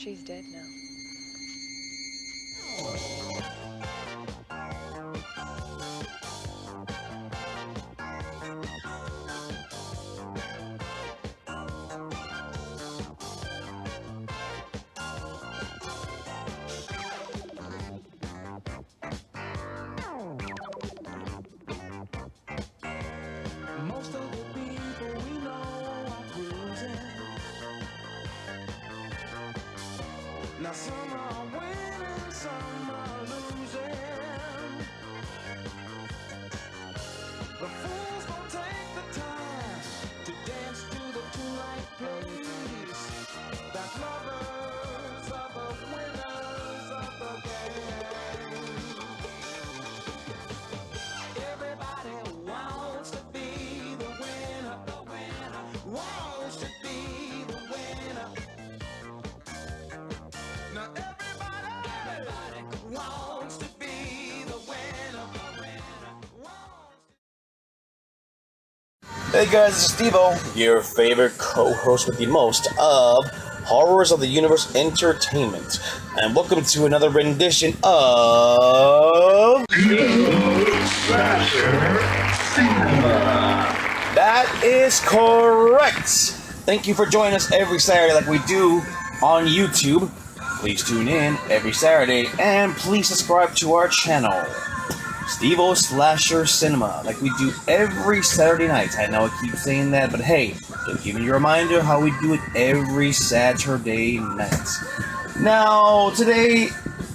She's dead now. Most of the people we know are cruising. Now some are winning, some are losing. The fools don't take the time to dance to the tonight plays. That lovers are the winners of the game. Everybody wants to be the winner, wants to be the winner. Now everybody wants to be the winner, Hey guys, this is Stevo, your favorite co-host with the most of Horrors of the Universe Entertainment, and welcome to another rendition of Sinema. That is correct. Thank you for joining us every Saturday like we do on YouTube. Please tune in every Saturday and please subscribe to our channel, Stevo Slasher Cinema, like we do every Saturday night. I know I keep saying that, but hey, just giving you a reminder how we do it every Saturday night. Now, today,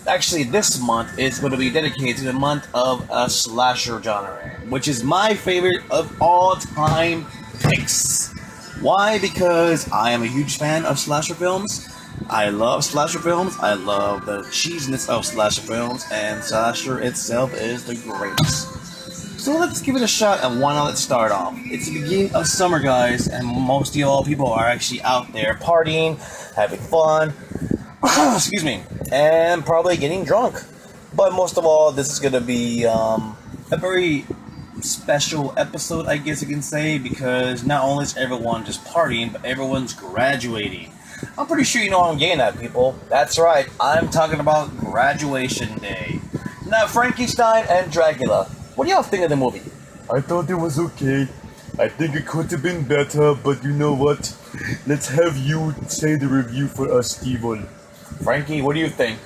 actually this month, is going to be dedicated to the month of a slasher genre, which is my favorite of all time picks. Why? Because I am a huge fan of slasher films. I love slasher films, I love the cheesiness of slasher films, and slasher itself is the greatest. So let's give it a shot, and why not let's start off. It's the beginning of summer, guys, and most of y'all people are actually out there partying, having fun, excuse me, and probably getting drunk. But most of all, this is going to be a very special episode, I guess you can say, because not only is everyone just partying, but everyone's graduating. I'm pretty sure you know what I'm getting at, people. That's right, I'm talking about Graduation Day. Now, Frankenstein and Dracula, what do y'all think of the movie? I thought it was okay. I think it could have been better, but you know what? Let's have you say the review for us, Steven. Frankie, what do you think?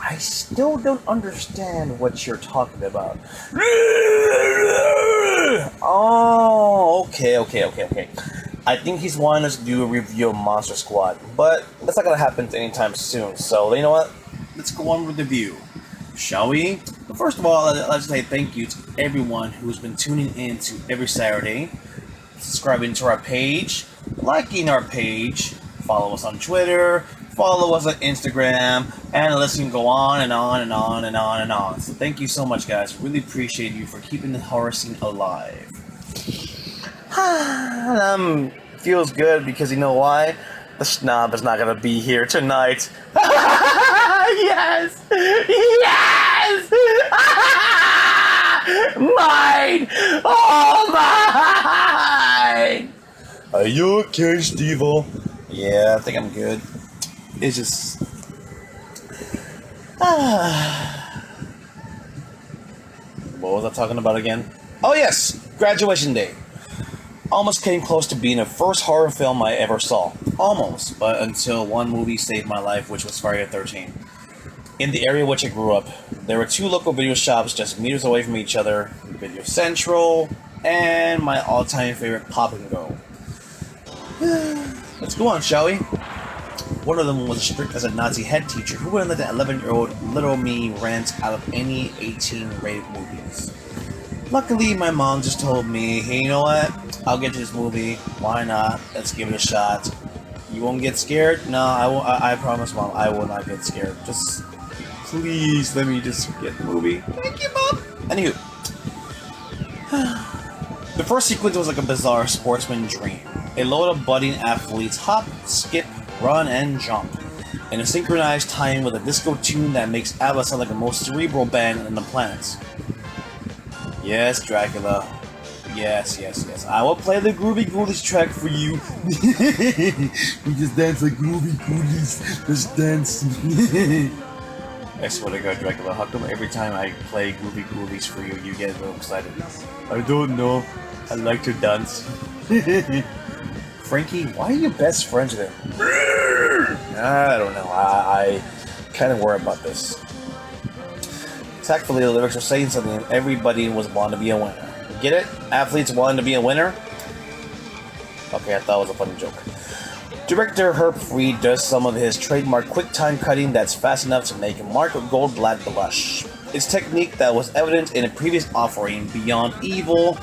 I still don't understand what you're talking about. Oh, okay. I think he's wanting us to do a review of Monster Squad, but that's not gonna happen anytime soon. So, you know what? Let's go on with the review, shall we? But first of all, let's say thank you to everyone who's been tuning in to every Saturday, subscribing to our page, liking our page, follow us on Twitter, follow us on Instagram, and the list can go on and on and on and on and on. So thank you so much, guys. Really appreciate you for keeping the horror scene alive. Feels good because you know why? The snob is not gonna be here tonight. Yes! Yes! Mine! Oh, mine! Are you okay, Stevo? Yeah, I think I'm good. It's just... What was I talking about again? Oh yes! Graduation Day. Almost came close to being the first horror film I ever saw. Almost, but until one movie saved my life, which was Friday the 13th. In the area which I grew up, there were two local video shops just meters away from each other, Video Central, and my all-time favorite Pop and Go. Let's go on, shall we? One of them was as strict as a Nazi head teacher who wouldn't let the 11-year-old little me rent out of any 18-rated movies. Luckily, my mom just told me, hey, you know what? I'll get you this movie. Why not? Let's give it a shot. You won't get scared? No, I won't. I promise, Mom, I will not get scared. Just please let me just get the movie. Thank you, Mom. Anywho, the first sequence was like a bizarre sportsman dream. A load of budding athletes hop, skip, run, and jump in a synchronized time with a disco tune that makes ABBA sound like the most cerebral band on the planet. Yes, Dracula. Yes, yes, yes. I will play the Groovy Ghoulies track for you. We just dance like Groovy Ghoulies. Let's dance. I swear to God, Dracula, how come every time I play Groovy Ghoulies for you, you get real excited? I don't know. I like to dance. Frankie, why are you best friends with him? I don't know. I kind of worry about this. Tactfully, the lyrics are saying something, and everybody was born to be a winner. Get it? Athletes wanting to be a winner? Okay, I thought it was a funny joke. Director Herb Fried does some of his trademark quick time cutting that's fast enough to make Mark Goldblatt blush. It's technique that was evident in a previous offering, Beyond Evil.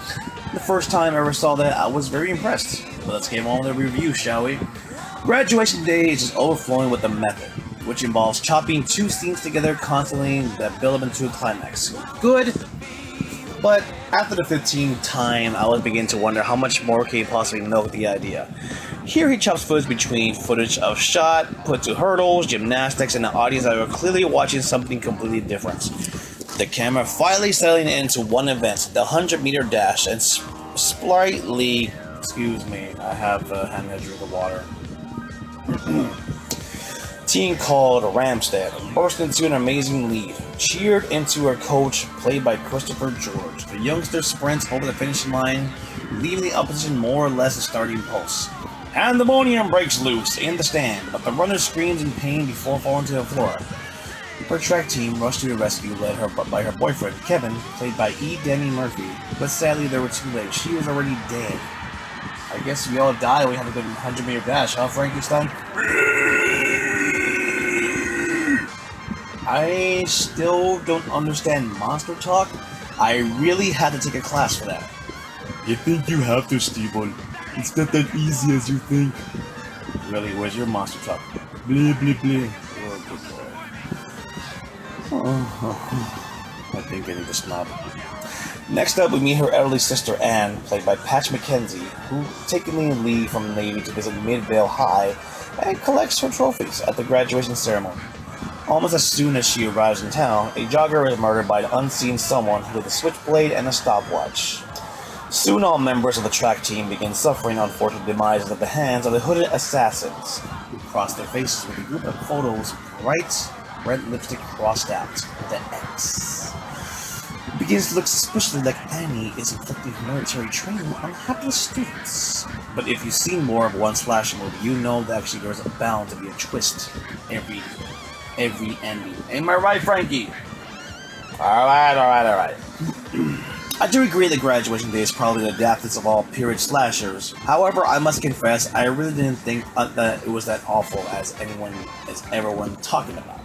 The first time I ever saw that, I was very impressed. But let's get on with the review, shall we? Graduation Day is just overflowing with the method, which involves chopping two scenes together constantly that build up into a climax. Good, but after the 15th time, I was beginning to wonder how much more can he possibly milk the idea. Here he chops footage between footage of shot, put to hurdles, gymnastics, and an audience that are clearly watching something completely different. The camera finally settling into one event, the 100-meter dash, and sprightly... Excuse me, I have having a drink of water. Team called Ramstead burst into an amazing lead, cheered into her coach, played by Christopher George. The youngster sprints over the finishing line, leaving the opposition more or less a starting post. Pandemonium breaks loose in the stand, but the runner screams in pain before falling to the floor. Her track team rushed to the rescue, led by her boyfriend, Kevin, played by E. Danny Murphy, but sadly they were too late. She was already dead. I guess we all die when we have a good 100-meter dash, huh, Frankenstein? I still don't understand monster talk. I really had to take a class for that. You think you have to, Stevo? It's not that easy as you think. Really, where's your monster talk? Blah, blah, blah. I think I need to stop. Next up, we meet her elderly sister Anne, played by Patch McKenzie, who takenly leave from the Navy to visit Midvale High and collects her trophies at the graduation ceremony. Almost as soon as she arrives in town, a jogger is murdered by an unseen someone with a switchblade and a stopwatch. Soon all members of the track team begin suffering unfortunate demises at the hands of the hooded assassins, who cross their faces with a group of photos, bright red lipstick crossed out with an X. It begins to look suspiciously like Annie is inflicting military training on hapless students. But if you've seen more of one slash movie, you know that actually there's bound to be a twist every ending. Am I right, Frankie? Alright. I do agree that Graduation Day is probably the daftest of all period slashers. However, I must confess, I really didn't think that it was that awful as everyone talking about.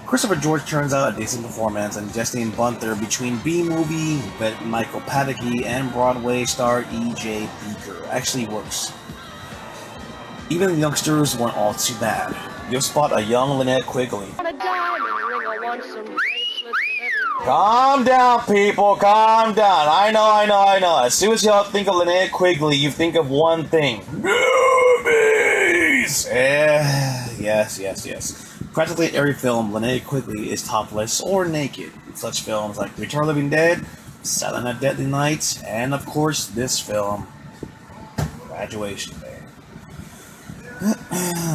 Christopher George turns out a decent performance, and Justine Bunter between B-movie vet Michael Paddocky and Broadway star E.J. Beaker actually works. Even the youngsters weren't all too bad. You'll spot a young Lynette Quigley. Calm down, people, calm down. I know. As soon as y'all think of Lynette Quigley, you think of one thing. Movies! Yes. Practically every film, Lynette Quigley is topless or naked. Such films like Return of the Living Dead, Silent Night Deadly Night, and of course this film, Graduation Day.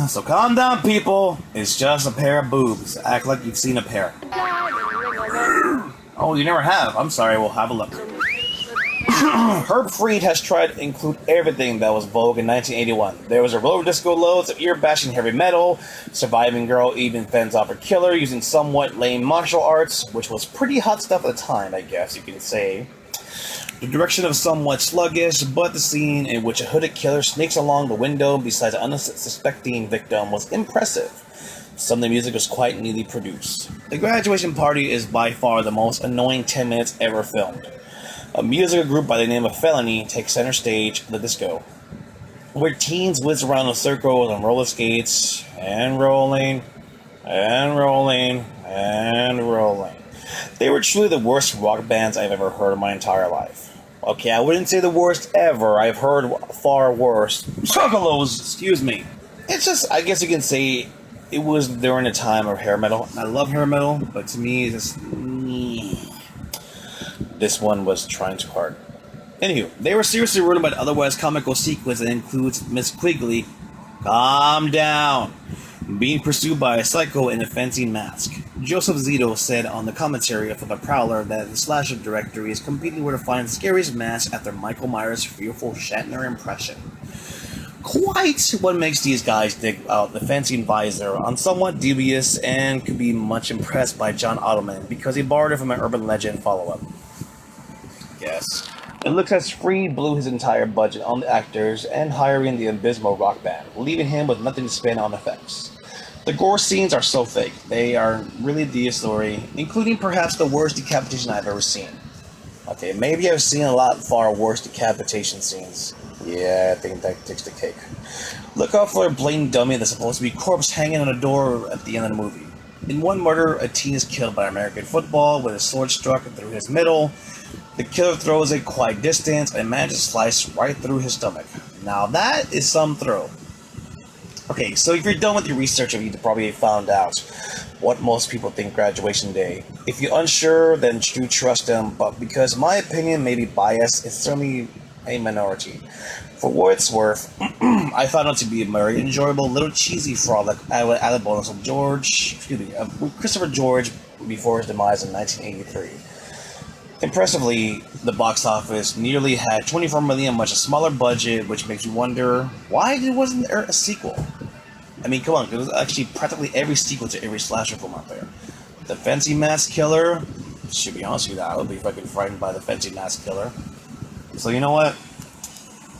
So calm down, people. It's just a pair of boobs. Act like you've seen a pair. Oh, you never have? I'm sorry, we'll have a look. Herb Fried has tried to include everything that was vogue in 1981. There was a roller disco loads of ear-bashing heavy metal, Surviving Girl even fends off her killer using somewhat lame martial arts, which was pretty hot stuff at the time, I guess you can say. The direction of somewhat sluggish, but the scene in which a hooded killer sneaks along the window beside an unsuspecting victim was impressive. Some of the music was quite neatly produced. The graduation party is by far the most annoying 10 minutes ever filmed. A musical group by the name of Felony takes center stage at the disco, where teens whiz around in circles on roller skates, and rolling. They were truly the worst rock bands I've ever heard in my entire life. Okay, I wouldn't say the worst ever. I've heard far worse. Juggalos, excuse me. It's just, I guess you can say, it was during the time of hair metal. I love hair metal, but to me, it's just... This one was trying too hard. Anywho, they were seriously ruined by the otherwise comical sequence that includes Miss Quigley, calm down, being pursued by a psycho in a fancy mask. Joseph Zito said on the commentary for The Prowler that the slasher directory is competing where to find the scariest mask after Michael Myers' fearful Shatner impression. Quite what makes these guys dig out the fancy visor on somewhat dubious and could be much impressed by John Ottoman because he borrowed it from an urban legend follow-up. Yes. It looks as Free blew his entire budget on the actors and hiring the abysmal rock band, leaving him with nothing to spend on effects. The gore scenes are so fake, they are really the story, including perhaps the worst decapitation I've ever seen. Okay, maybe I've seen a lot far worse decapitation scenes. Yeah, I think that takes the cake. Look out for a blatant dummy that's supposed to be corpse hanging on a door at the end of the movie. In one murder, a teen is killed by American football with a sword struck through his middle. The killer throws it quite distance and manages to slice right through his stomach. Now that is some thrill. Okay, so if you're done with your research, you probably found out what most people think Graduation Day. If you're unsure, then do trust them, but because my opinion may be biased, it's certainly a minority. For what it's worth, I found it to be a very enjoyable, little cheesy frolic added bonus of Christopher George before his demise in 1983. Impressively, the box office nearly had $24 million, much a smaller budget, which makes you wonder why wasn't there a sequel? I mean, come on, there was actually practically every sequel to every slasher film out there. The Fancy Mask Killer, to be honest with you, I would be fucking frightened by the Fancy Mask Killer. So you know what?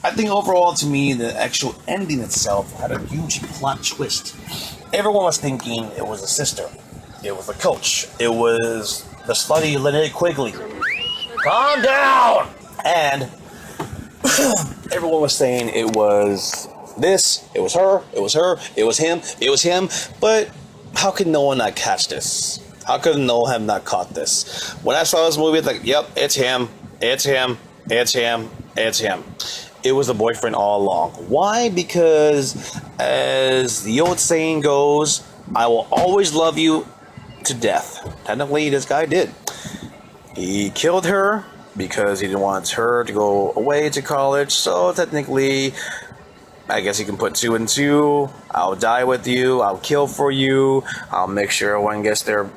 I think overall, to me, the actual ending itself had a huge plot twist. Everyone was thinking it was a sister, it was the coach, it was the slutty Linnea Quigley. Calm down! And everyone was saying it was this, it was her, it was her, it was him, it was him. But how could no one not catch this? How could no one have not caught this? When I saw this movie, it's like, yep, it's him, it's him, it's him, it's him. It was the boyfriend all along. Why? Because, as the old saying goes, I will always love you to death. Technically, this guy did. He killed her because he didn't want her to go away to college. So technically, I guess you can put 2 and 2. I'll die with you. I'll kill for you. I'll make sure everyone gets their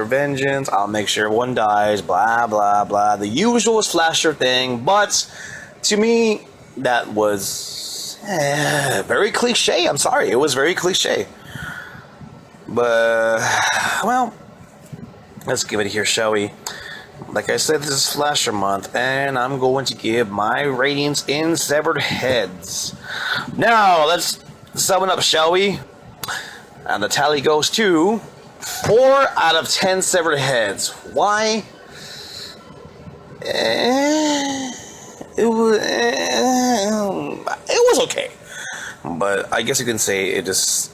vengeance. I'll make sure everyone dies. Blah blah blah. The usual slasher thing. But to me, that was very cliche. I'm sorry, it was very cliche. But well, let's give it here, shall we? Like I said, this is Slasher Month, and I'm going to give my ratings in severed heads. Now, let's sum it up, shall we? And the tally goes to 4 out of 10 severed heads. Why? It was okay. But I guess you can say it just...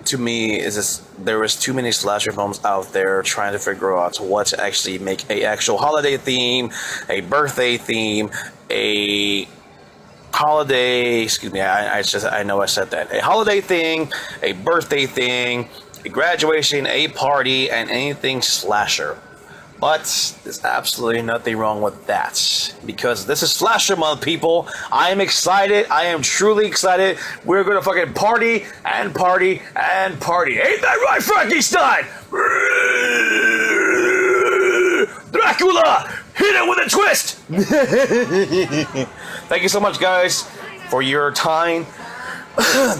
To me, is just there was too many slasher films out there trying to figure out what to actually make a actual holiday theme, a birthday theme, a holiday. Excuse me, I know I said that. A holiday thing, a birthday thing, a graduation, a party, and anything slasher. But there's absolutely nothing wrong with that. Because this is Slasher Month, people. I am excited. I am truly excited. We're going to fucking party and party and party. Ain't that right, Frankenstein? Dracula! Hit it with a twist! Thank you so much, guys, for your time.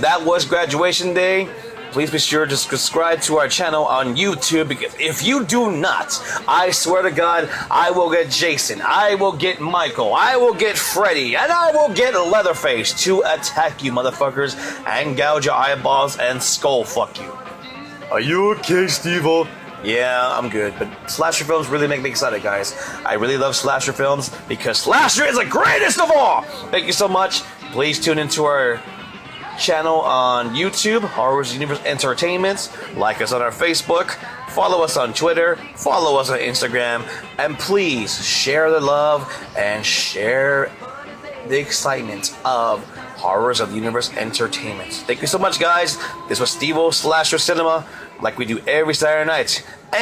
That was Graduation Day. Please be sure to subscribe to our channel on YouTube, because if you do not, I swear to God, I will get Jason, I will get Michael, I will get Freddy, and I will get Leatherface to attack you motherfuckers and gouge your eyeballs and skull fuck you. Are you okay, Stevo? Yeah, I'm good, but slasher films really make me excited, guys. I really love slasher films because slasher is the greatest of all! Thank you so much. Please tune into our channel on YouTube, Horrors Universe Entertainment. Like us on our Facebook, follow us on Twitter, follow us on Instagram, and please share the love and share the excitement of Horrors of the Universe Entertainment. Thank you so much, guys. This was Stevo Slasher Cinema, like we do every Saturday night. And